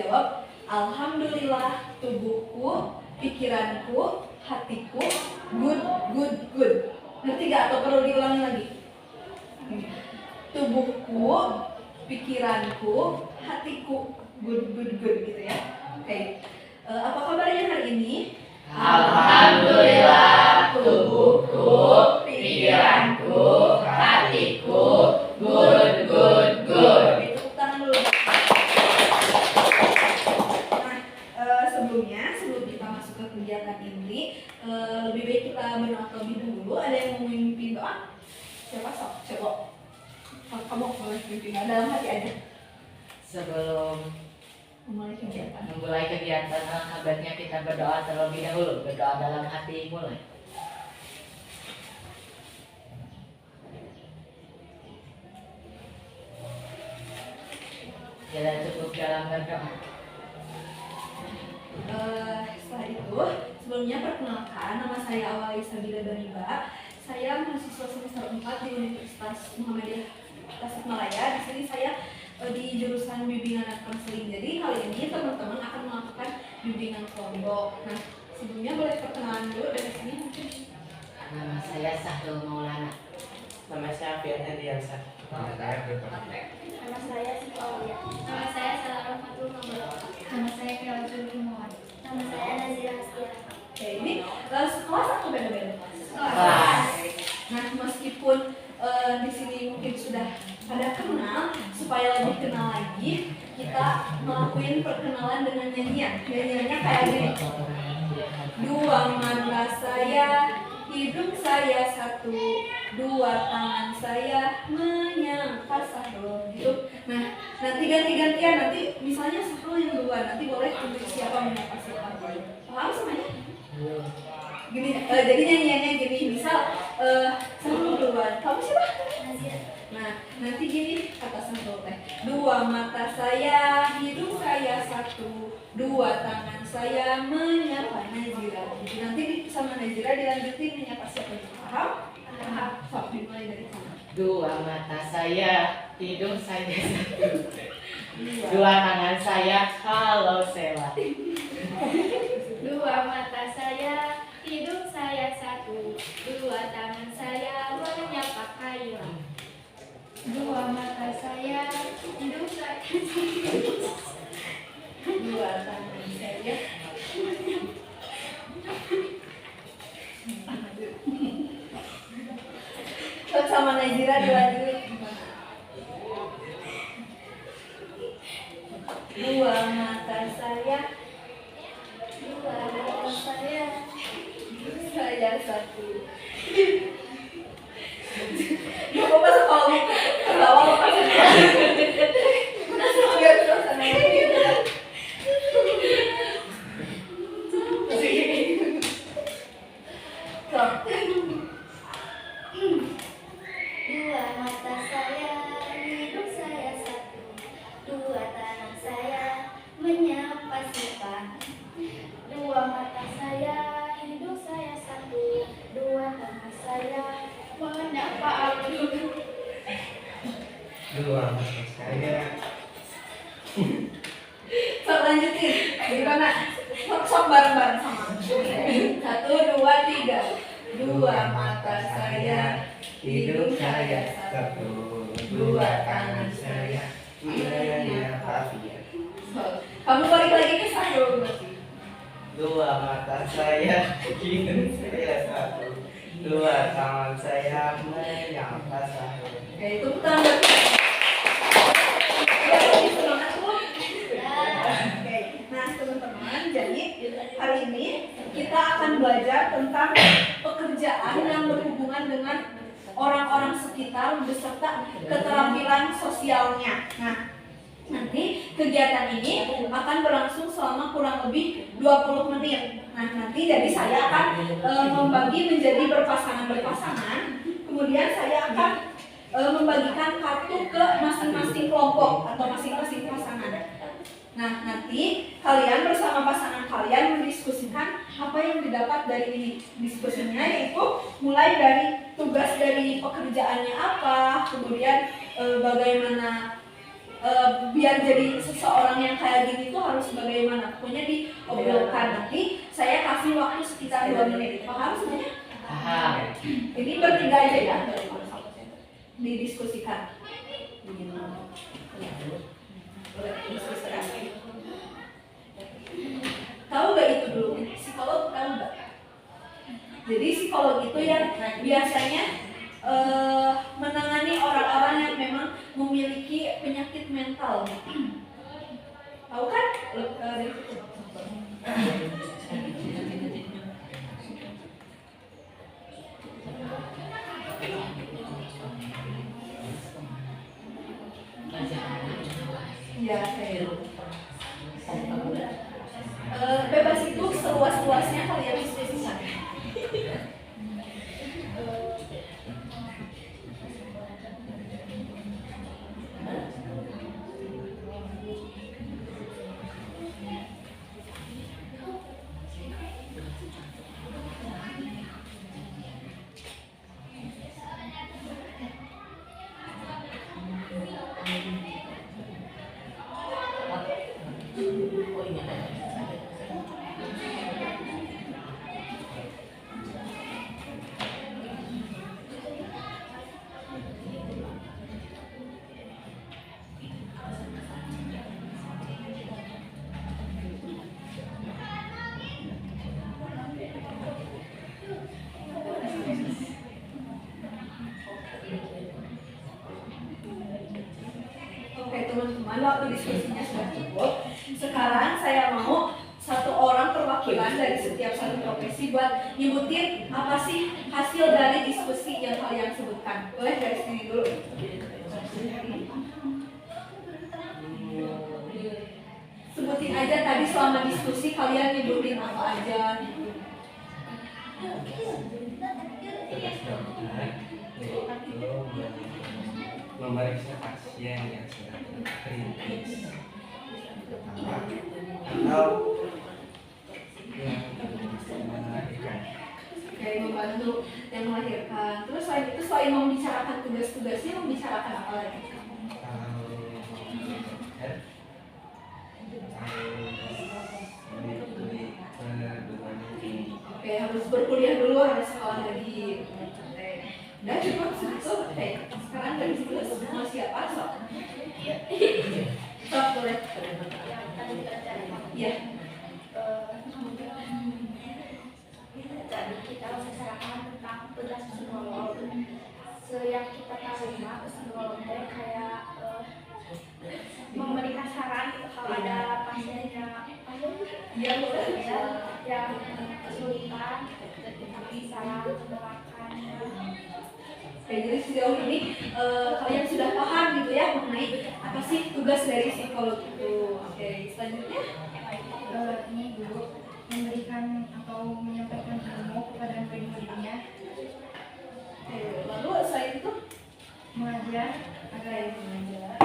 jawab, alhamdulillah tubuhku, pikiranku, hatiku, good, good, good. Ngerti gak atau perlu diulangi lagi? Tubuhku, pikiranku, hatiku, good, good, good gitu ya. Oke. Apa kabarnya hari ini? Alhamdulillah tubuhku, pikiranku, hatiku, good, good, good. Tepuk tangan dulu. Nah, sebelum kita masuk ke kegiatan ini, lebih baik kita berdoa terlebih dulu. Ada yang mau memimpin doa? Siapa sok? Coba. Kamu boleh memimpin doa dalam hati aja. Sebelum Memulai kegiatan, alangkah kita berdoa terlebih dahulu. Berdoa dalam hati mulai. Kita cukup dalam berdoa. Setelah itu, sebelumnya perkenalkan, nama saya Awali Sabila Baniba. Saya mahasiswa semester 4 di Universitas Muhammadiyah Tasikmalaya. Di sini saya di jurusan bimbingan dan konseling. Jadi kali ini teman-teman akan melakukan bimbingan kelompok. Nah, sebelumnya boleh perkenalan dulu dari sini mungkin. Nama saya Sahrul Maulana. Nama saya Fian Hendiansa. Nama saya Siti Aulia. Nama saya Sarah Fatul Mabrur. Nama saya Kelvin Muhammad. Nama saya Nazira Hastia. Oke, ini kelas atau beda-beda Kelas. Nah, meskipun di sini mungkin sudah pada kenal, supaya lebih kenal lagi, kita melakukan perkenalan dengan nyanyian. Nyanyiannya kayak gini. Dua mata saya, hidung saya satu, dua tangan saya menyangka Sahrul gitu. Nah, nanti ganti-gantian, nanti misalnya Sahrul yang duluan, nanti boleh untuk siapa menyapa siapa. Paham semuanya? Gini, jadi nyanyiannya gini, misal Sahrul duluan, kamu siapa? Nah, nanti gini kata Sahrul teh. Dua mata saya, hidung saya satu, dua tangan saya menyapa Nazira. Jadi nanti sama Nazira dilanjutin menyapa siapa? Paham? Paham. Sok dimulai dari sana. Dua mata saya, hidung saya satu. Dua tangan saya, halo Sela. Dua mata saya, hidung saya satu, dua tangan saya menyapa Kaila. Dua mata saya, hidung saya satu, Dua tangan saya. Sok sama Nazira dilanjut. Dua mata saya, saya satu. Gak apa-apa sekolah terbawa lepas. Biar suasananya. Sok. dua mata saya, hidung saya satu, dua tangan saya menyapa Sipa. Dua mata saya, hidung saya satu, dua tangan saya menyapa Abdul. Dua mata saya. Sok lanjutin. Gimana? Sok bareng-bareng sama. Satu, dua, tiga. Dua mata saya, Hidung saya satu, dua tangan saya menyapa Fian. Kamu balik lagi ke Sahrul berarti. Dua mata saya, hidung saya satu, dua tangan saya menyapa Sahrul. Oke, itu tangan berarti. Ya, lebih semangat tuh. Oke, nah teman-teman, jadi hari ini kita akan belajar tentang pekerjaan yang berhubungan dengan orang-orang sekitar beserta keterampilan sosialnya. Nah, nanti kegiatan ini akan berlangsung selama kurang lebih 20 menit. Nah, nanti jadi saya akan membagi menjadi berpasangan-berpasangan. Kemudian saya akan membagikan kartu ke masing-masing kelompok atau masing-masing pasangan. Nah, nanti kalian bersama pasangan kalian mendiskusikan apa yang didapat dari ini. Diskusinya yaitu mulai dari tugas dari pekerjaannya apa, kemudian bagaimana biar jadi seseorang yang kayak gini tuh harus bagaimana, pokoknya diobrolkan. Nanti saya kasih waktu sekitar 2 menit. Paham semuanya? Paham. Ini bertiga aja ya, didiskusikan. Tahu gak itu dulu? Psikolog tahu gak? Jadi psikolog itu yang biasanya menangani orang-orang yang memang memiliki penyakit mental. Tahu kan? Ya, bebas itu seluas-luasnya kalian diskusikan. Oke teman-teman, waktu diskusinya sudah cukup. Sekarang saya mau satu orang perwakilan dari setiap satu profesi buat nyebutin apa sih hasil dari diskusi yang kalian sebutkan. Boleh dari sini dulu. Sebutin aja tadi selama diskusi kalian nyebutin apa aja. Memeriksa pasien yang sedang kritis atau yang melahirkan. Kayak membantu yang melahirkan. Terus selain itu, selain membicarakan tugas-tugasnya, membicarakan apa lagi? Oke, harus berkuliah dulu, harus sekolah lagi. Udah cukup satu. Oke, sekarang dari situ mau siapa? Sok. Sok boleh. Iya. Jadi kita membicarakan tentang tugas psikolog. Yang kita tahu mah psikolog kayak memberikan saran kalau ada pasien yang kesulitan, saran mendoakan. Oke, jadi sejauh ini kalian sudah paham gitu ya mengenai apa sih tugas dari psikolog itu. Oke, selanjutnya ini dulu memberikan atau menyampaikan ilmu kepada murid-muridnya. Oke, lalu selain itu Mengajar agar mengajar.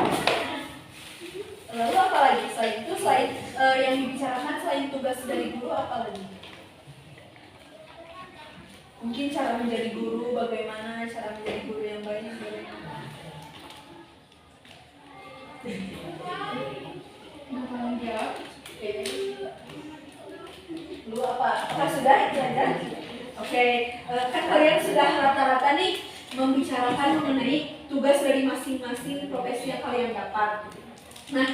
Lalu apa lagi selain itu, selain yang dibicarakan selain tugas dari guru apa lagi? Mungkin cara menjadi guru, bagaimana cara menjadi guru yang baik, bagaimana? bertanggung jawab. Oke. Lu apa? Apakah sudah itu aja? Oke, kan kalian sudah rata-rata nih membicarakan mengenai tugas dari masing-masing profesi yang kalian dapat. Nah,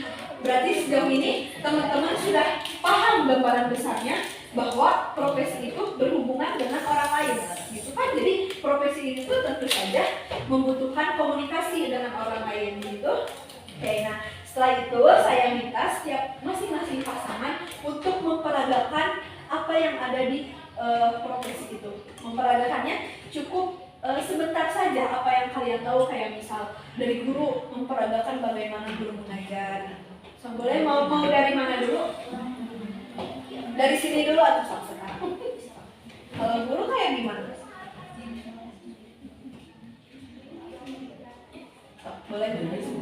berarti sejauh ini teman-teman sudah paham gambaran besarnya bahwa profesi itu berhubungan dengan orang lain, gitu kan? Jadi profesi ini tuh tentu saja membutuhkan komunikasi dengan orang lain, gitu. Oke, nah setelah itu saya minta setiap masing-masing pasangan untuk memperagakan apa yang ada di profesi itu. Memperagakannya cukup sebentar saja apa yang kalian tahu, kayak misal dari guru memperagakan bagaimana guru mengajar. So, boleh mau dari mana dulu? Dari sini dulu atau sekarang? Kalau guru kayak gimana? So, boleh dari sini.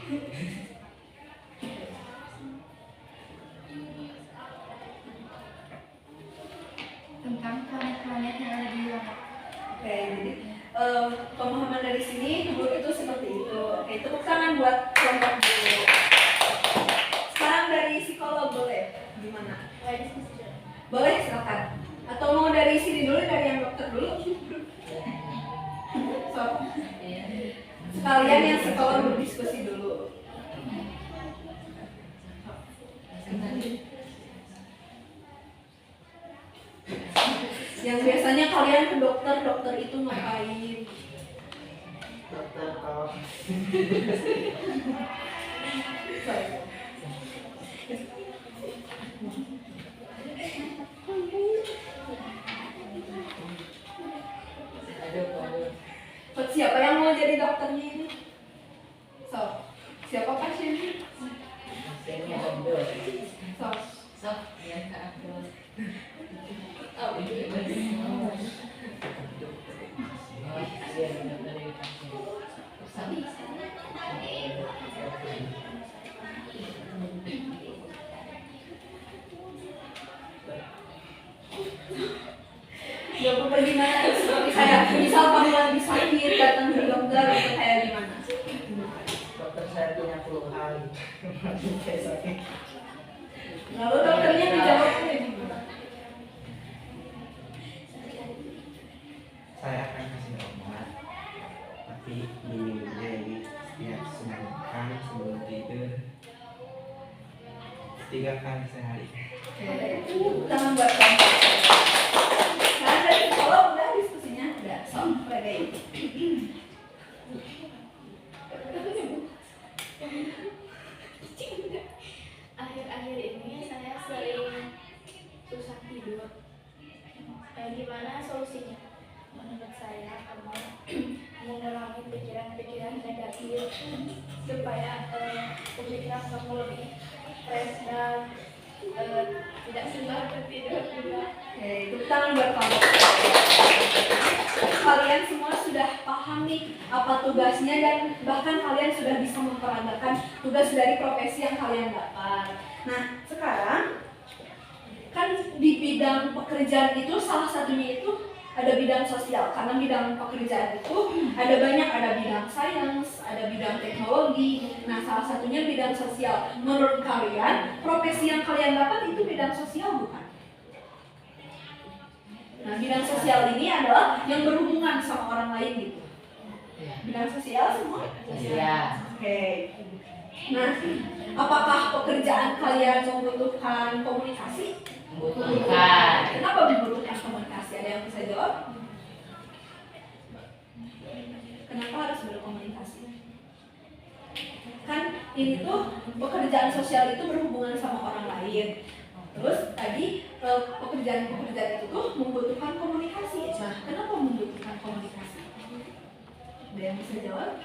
Tentang planet-planet yang ada di luar. Oke, jadi pemahaman dari sini guru itu seperti itu. Oke, tepuk tangan buat kelompok dulu. Sekarang dari psikolog boleh? Gimana? Boleh, silakan. Atau mau dari sini dulu, dari yang dokter dulu? So, sekalian yang psikolog berdiskusi dulu. Yang biasanya kalian ke dokter, dokter itu ngapain? Dokter kalau aduh. Siapa yang mau jadi dokternya ini? So, siapa pasiennya? Pasiennya Abdul. So, Sok, ya Kak Abdul. oh, dokter gimana? Seperti saya, misal kamu lagi sakit datang ke dokter atau kayak gimana? Dokter saya punya keluhan. Saya sakit. Lalu dokternya dijawab kayak gimana? Saya akan kasih obat, tapi diminumnya ini setiap sebelum makan, sebelum tidur, 3 kali sehari. Tangan buat kamu. Sekarang dari psikolog udah diskusinya udah. So, ready. Akhir-akhir ini saya sering susah tidur. Gimana solusinya? Menurut saya kamu mengurangi pikiran-pikiran negatif supaya pemikiran kamu lebih fresh dan tidak susah tertidur juga. Oke, tepuk tangan buat kamu. Kalian semua sudah paham nih apa tugasnya dan bahkan kalian sudah bisa memperagakan tugas dari profesi yang kalian dapat. Nah, sekarang kan di bidang pekerjaan itu salah satunya itu ada bidang sosial, karena bidang pekerjaan itu ada banyak, ada bidang sains, ada bidang teknologi. Nah, salah satunya bidang sosial. Menurut kalian, profesi yang kalian dapat itu bidang sosial bukan? Nah, bidang sosial ini adalah yang berhubungan sama orang lain gitu. Bidang sosial semua? Iya. Oke. Nah, apakah pekerjaan kalian membutuhkan komunikasi? Membutuhkan. Kenapa membutuhkan komunikasi? Ada yang bisa jawab? Kenapa harus berkomunikasi? Kan ini tuh pekerjaan sosial itu berhubungan sama orang lain. Terus tadi pekerjaan-pekerjaan itu tuh membutuhkan komunikasi. Nah, kenapa membutuhkan komunikasi? Ada yang bisa jawab?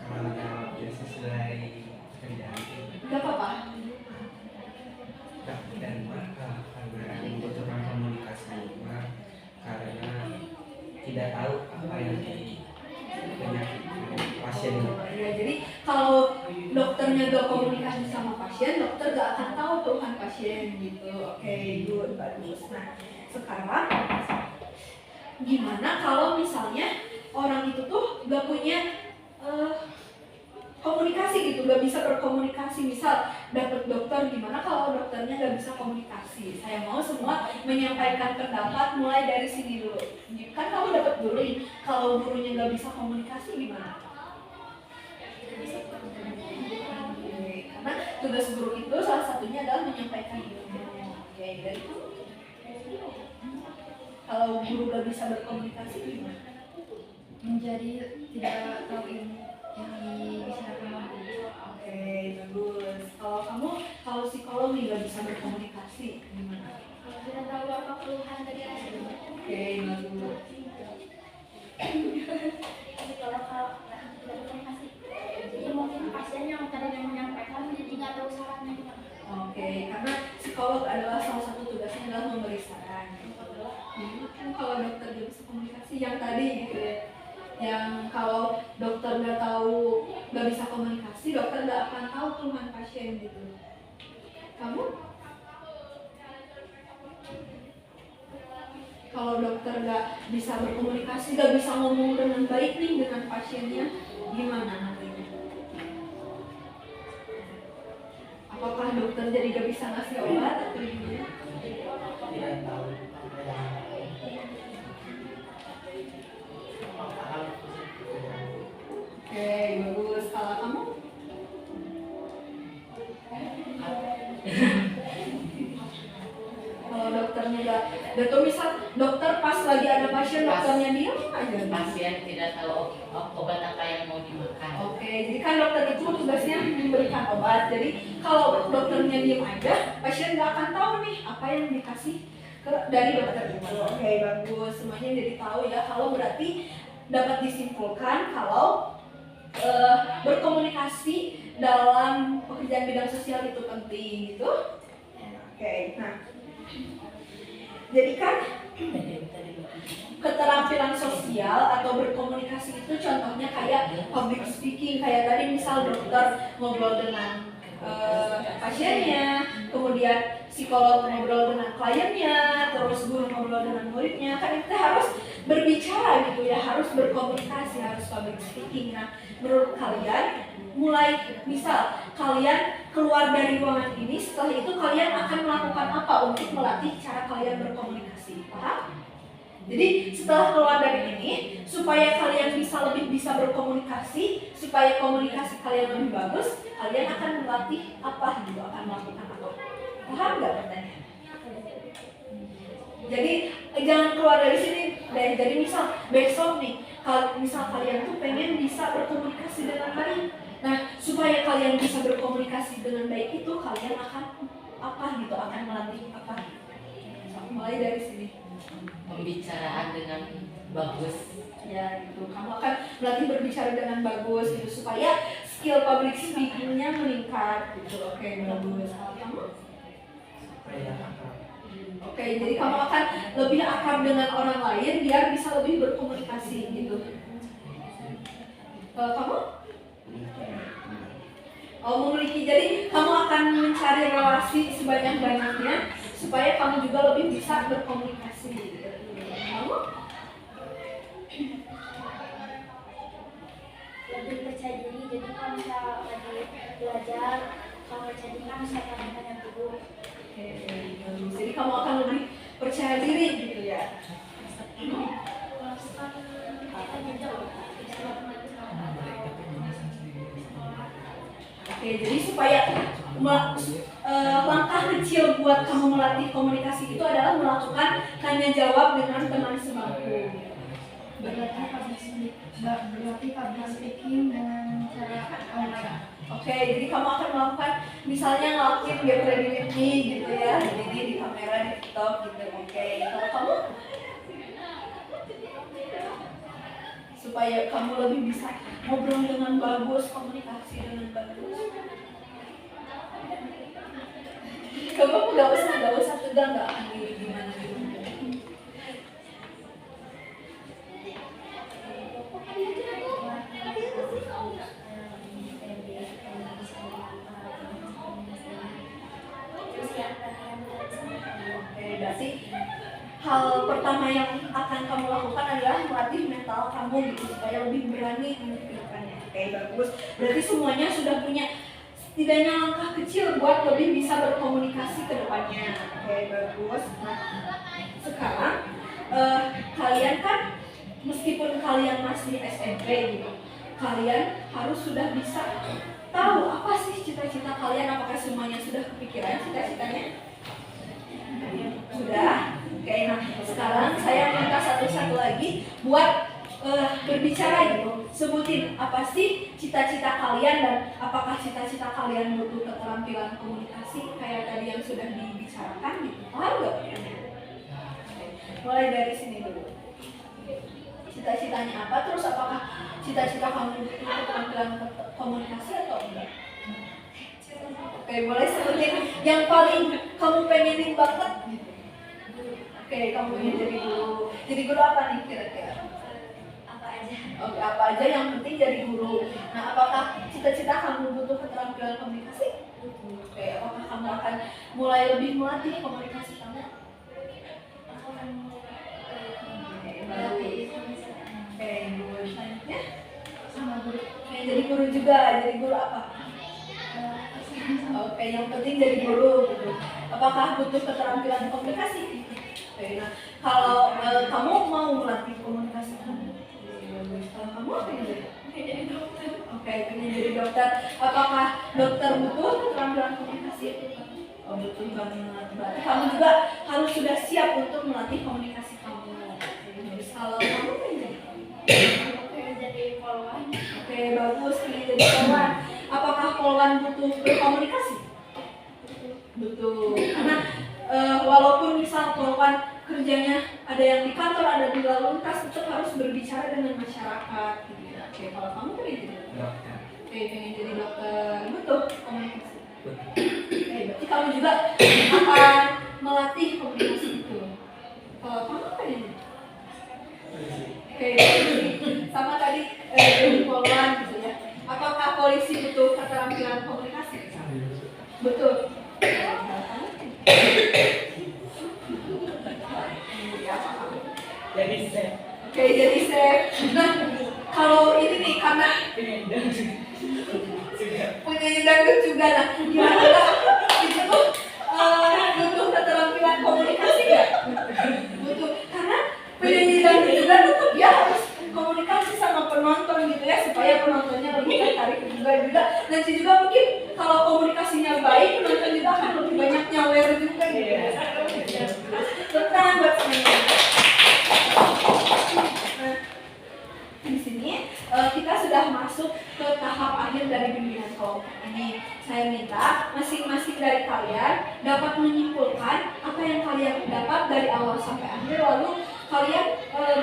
Kalau jawabnya sesuai kerjaan itu, Gak apa-apa. dan karena membutuhkan komunikasi, karena tidak tahu apa yang penyakit pasien. Ya, jadi kalau dokternya gak komunikasi sama pasien, dokter gak akan tahu keluhan pasien gitu. Oke, good, bagus. Nah, sekarang gimana kalau misalnya orang itu tuh gak punya komunikasi gitu, gak bisa berkomunikasi. Misal dapet dokter, gimana kalau dokternya gak bisa komunikasi? Saya mau semua menyampaikan pendapat mulai dari sini dulu. Kan kamu dapat guru nih, kalau gurunya gak bisa komunikasi gimana? Karena tugas guru itu salah satunya adalah menyampaikan ilmu. Oke, dari itu kalau guru gak bisa berkomunikasi gimana? Menjadi tidak tahu ilmu yang dibicarakan oleh guru. Oke, bagus. Kalau kamu, kalau psikolog nih gak bisa berkomunikasi gimana? Kalau tidak tahu apa keluhan dari pasien. Oke, bagus. Tapi kalau tidak berkomunikasi, jadi mungkin pasien yang tadinya menyampaikan jadi nggak tahu sarannya gimana. Oke, karena psikolog adalah salah satu tugasnya adalah memberi saran. Kan kalau dokter gak bisa komunikasi yang tadi gitu ya, yang kalau dokter nggak tahu nggak bisa komunikasi, dokter nggak akan tahu keluhan pasien gitu. Kamu? Kalau dokter nggak bisa berkomunikasi, nggak bisa ngomong dengan baik nih dengan pasiennya, gimana nantinya? Apakah dokter jadi nggak bisa ngasih obat atau gimana? Tidak tahu. Oke, bagus. Kalau kamu? Kalau dokternya nggak, tuh misal dokter pas lagi ada pasien, dokternya diam aja. Pasien tidak tahu obat apa yang mau dimakan. Oke, jadi kan dokter itu tugasnya memberikan obat. Jadi kalau dokternya diam aja, pasien nggak akan tahu nih apa yang dikasih dari dokter itu. Oke, bagus. Semuanya jadi tahu ya. Kalau berarti dapat disimpulkan kalau berkomunikasi dalam pekerjaan bidang sosial itu penting gitu. Oke, nah jadi kan keterampilan sosial atau berkomunikasi itu contohnya kayak public speaking, kayak tadi misal dokter ngobrol dengan pasiennya, kemudian psikolog ngobrol dengan kliennya, terus guru ngobrol dengan muridnya, kan kita harus berbicara gitu ya, harus berkomunikasi, harus public speaking. Nah, menurut kalian, mulai misal kalian keluar dari ruangan ini, setelah itu kalian akan melakukan apa untuk melatih cara kalian berkomunikasi? Paham? Jadi setelah keluar dari ini, supaya kalian lebih bisa berkomunikasi, supaya komunikasi kalian lebih bagus, kalian akan melatih apa gitu, akan melakukan apa? Paham nggak pertanyaan? Jadi jangan keluar dari sini deh. Jadi misal besok nih, kalau misal kalian tuh pengen bisa berkomunikasi dengan baik. Nah, supaya kalian bisa berkomunikasi dengan baik itu, kalian akan apa gitu, akan melatih apa? Mulai dari sini. Pembicaraan dengan bagus. Ya gitu, kamu akan melatih berbicara dengan bagus gitu, supaya skill public speaking-nya meningkat gitu. Oke, bagus. Kamu? Supaya akrab. Oke, jadi kamu akan lebih akrab dengan orang lain biar bisa lebih berkomunikasi gitu. Kamu? Oh, memiliki. Jadi kamu akan mencari relasi sebanyak-banyaknya supaya kamu juga lebih bisa berkomunikasi gitu. Kamu? Lebih percaya diri, jadi kalau misalnya lagi belajar, kalau percaya diri kan bisa tanya dulu. Oke, bagus. Jadi kamu akan lebih percaya diri gitu ya. Oke, jadi supaya langkah kecil buat kamu melatih komunikasi itu adalah melakukan tanya jawab dengan teman sebangku. Berarti public speaking dengan cara online. Oke, jadi kamu akan melakukan misalnya ngelakuin get ready with me gitu ya, jadi di kamera di TikTok gitu. Oke, kalau kamu supaya kamu lebih bisa ngobrol dengan bagus, komunikasi dengan bagus. Kamu nggak usah tegang, nggak akan gimana. Berarti hal pertama yang akan kamu lakukan adalah melatih mental kamu gitu supaya lebih berani memikirkannya. Oke, bagus. Berarti semuanya sudah punya setidaknya langkah kecil buat lebih bisa berkomunikasi ke depannya. Oke, bagus. Nah, sekarang kalian kan meskipun kalian masih SMP gitu, kalian harus sudah bisa tahu apa sih cita-cita kalian, apakah semuanya sudah kepikiran cita-citanya? Sudah? Oke, nah sekarang saya minta satu-satu lagi buat berbicara gitu. Sebutin apa sih cita-cita kalian dan apakah cita-cita kalian butuh keterampilan komunikasi kayak tadi yang sudah dibicarakan gitu. Paham nggak? Mulai dari sini dulu. Cita-citanya apa? Terus apakah cita-cita kamu butuh keterampilan komunikasi atau enggak? Oke, boleh sebutin yang paling kamu pengenin banget gitu. Oke, kamu pengen jadi guru. Jadi guru apa nih kira-kira? Apa aja. Oke, apa aja yang penting jadi guru. Nah, apakah cita-cita kamu butuh keterampilan komunikasi? Oke, apakah kamu akan mulai lebih melatih komunikasi kamu? Aku akan Bagus. komunikasi. Oke, guru selanjutnya. sama guru. Oke, jadi guru juga. Jadi guru apa? Oke, yang penting jadi guru gitu. Apakah butuh keterampilan komunikasi? Oke, nah kalau kamu mau melatih komunikasi kamu, kalau kamu apa yang jadi? Jadi dokter. Oke, pengen jadi dokter. Apakah dokter butuh keterampilan komunikasi? Oh, butuh banget. Berarti kamu juga harus sudah siap untuk melatih komunikasi kamu. Terus kalau kamu pengen jadi? Pengen jadi polwan. Oke, bagus, pengen jadi polwan. Apakah polwan butuh berkomunikasi? Betul. Karena walaupun misal polwan kerjanya ada yang di kantor, ada di lalu lintas, tetap harus berbicara dengan masyarakat. Gitu ya. Oke, kalau kamu pengen jadi Dokter. Oke, pengen jadi dokter, butuh komunikasi. Betul. Oke, berarti kamu juga akan melatih komunikasi itu. Kalau kamu pengen jadi? Oke, sama tadi jadi polwan gitu ya. Apakah polisi butuh keterampilan komunikasi? Betul. Jadi saya Oke, jadi chef. Nah, kalau ini nih karena penyanyi dangdut juga, nah gimana kak? Itu tuh butuh keterampilan komunikasi nggak? Butuh, karena penyanyi dangdut juga tetap ya harus komunikasi sama penonton gitu ya, supaya penontonnya lebih tertarik juga. Nanti juga mungkin kalau komunikasinya baik, penonton juga akan lebih banyak nyawer juga gitu ya. Tentang buat semuanya. Nah, di sini kita sudah masuk ke tahap akhir dari bimbingan kelompok ini. Saya minta masing-masing dari kalian dapat menyimpulkan apa yang kalian dapat dari awal sampai akhir, lalu kalian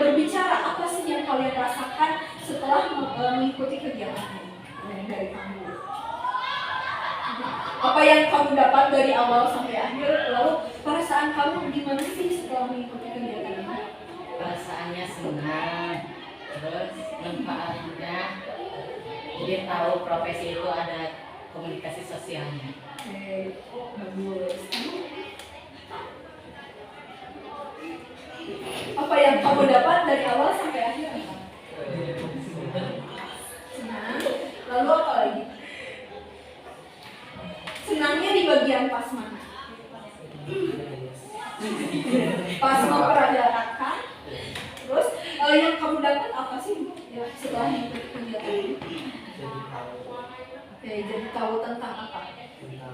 berbicara apa sih yang kalian rasakan setelah mengikuti kegiatan ini. Dari kamu, apa yang kamu dapat dari awal sampai akhir, lalu perasaan kamu gimana sih setelah mengikuti kegiatan ini? perasaannya senang, terus manfaatnya jadi tahu profesi itu ada komunikasi sosialnya. Oke, bagus. Apa yang kamu dapat dari awal sampai akhir? Senang. Lalu apa lagi? Senangnya di bagian pas mana? Pas memperagakan. Terus yang kamu dapat apa sih ya, setelah mengikuti kegiatan ini? Jadi tahu Oke, jadi tahu tentang apa? tentang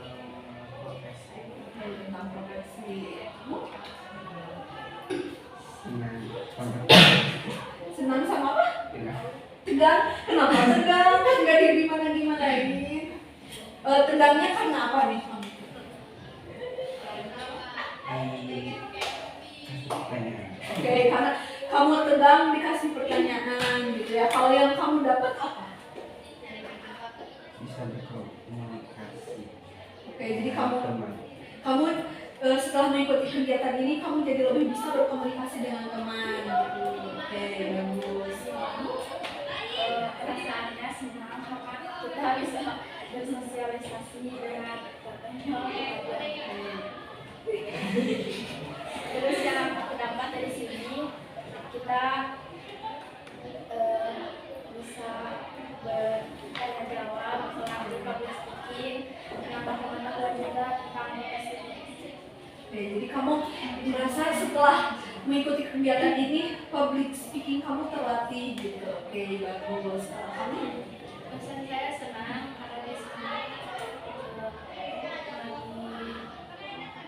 profesi. Oke, tentang profesi. Kamu? Senang. Senang sama apa? Tidak. Tegang? Kenapa tegang? Kan nggak gimana ini. Tegangnya karena apa nih kamu? Oke, karena kamu tegang dikasih pertanyaan gitu ya. Kalau yang kamu dapat apa? Bisa berkomunikasi. Oke, jadi kamu Teman. setelah mengikuti kegiatan ini kamu jadi lebih bisa berkomunikasi dengan teman gitu. Oke, bagus. Perasaannya senang karena kita bisa bersosialisasi dengan teman. Terus yang aku dapat dari sini kita bisa bertanya jawab, melatih public speaking, menambah pengetahuan juga tentang profesi. Oke, jadi kamu merasa setelah mengikuti kegiatan ini public speaking kamu terlatih gitu. Oke, bagus. Kalau kamu? Pesan saya senang karena di sini lagi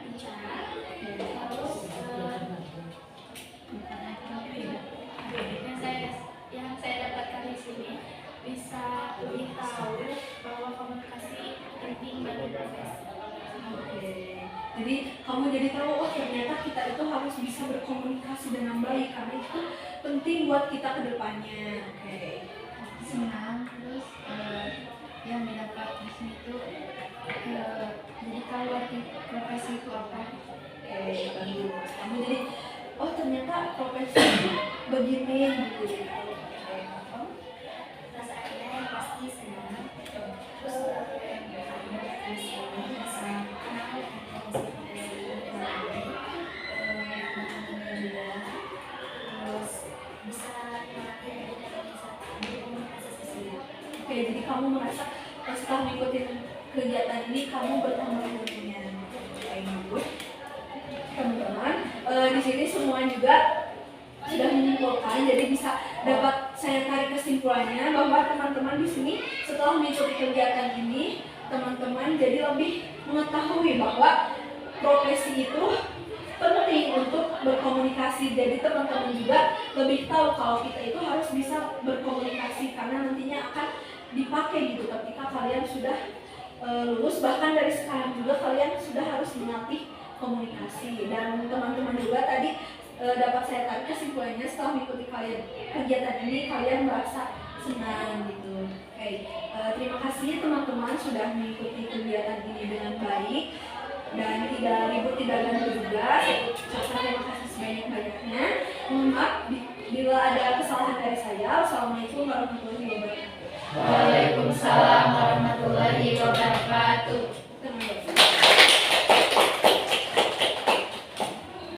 bicara, terus yang saya dapatkan di sini bisa lebih tahu bahwa komunikasi penting bagi profesi. Oke. Jadi kamu jadi tahu, oh ternyata kita itu harus bisa berkomunikasi dengan baik karena itu penting buat kita ke depannya. Oke. Senang. Terus yang didapat di sini tuh jadi tahu arti profesi itu apa. Oke, bagus. Kamu jadi, oh ternyata profesi itu begini gitu. Oke. kamu merasa setelah mengikuti kegiatan ini kamu bertambah ilmunya kayak gitu. Teman-teman, di sini semua juga sudah menyimpulkan, jadi bisa dapat saya tarik kesimpulannya bahwa teman-teman di sini setelah mengikuti kegiatan ini, teman-teman jadi lebih mengetahui bahwa profesi itu penting untuk berkomunikasi. Jadi teman-teman juga lebih tahu kalau kita itu harus bisa berkomunikasi karena nantinya akan dipakai gitu ketika kalian sudah lulus. Bahkan dari sekarang juga kalian sudah harus melatih komunikasi. Dan teman-teman juga tadi dapat saya tarik kesimpulannya setelah mengikuti kegiatan ini kalian merasa senang gitu. Oke, terima kasih teman-teman sudah mengikuti kegiatan ini dengan baik dan tidak ribut tidak ganggu juga. Saya ucapkan terima kasih sebanyak-banyaknya. Mohon maaf bila ada kesalahan dari saya. Wassalamualaikum warahmatullahi wabarakatuh. Waalaikumsalam warahmatullahi wabarakatuh.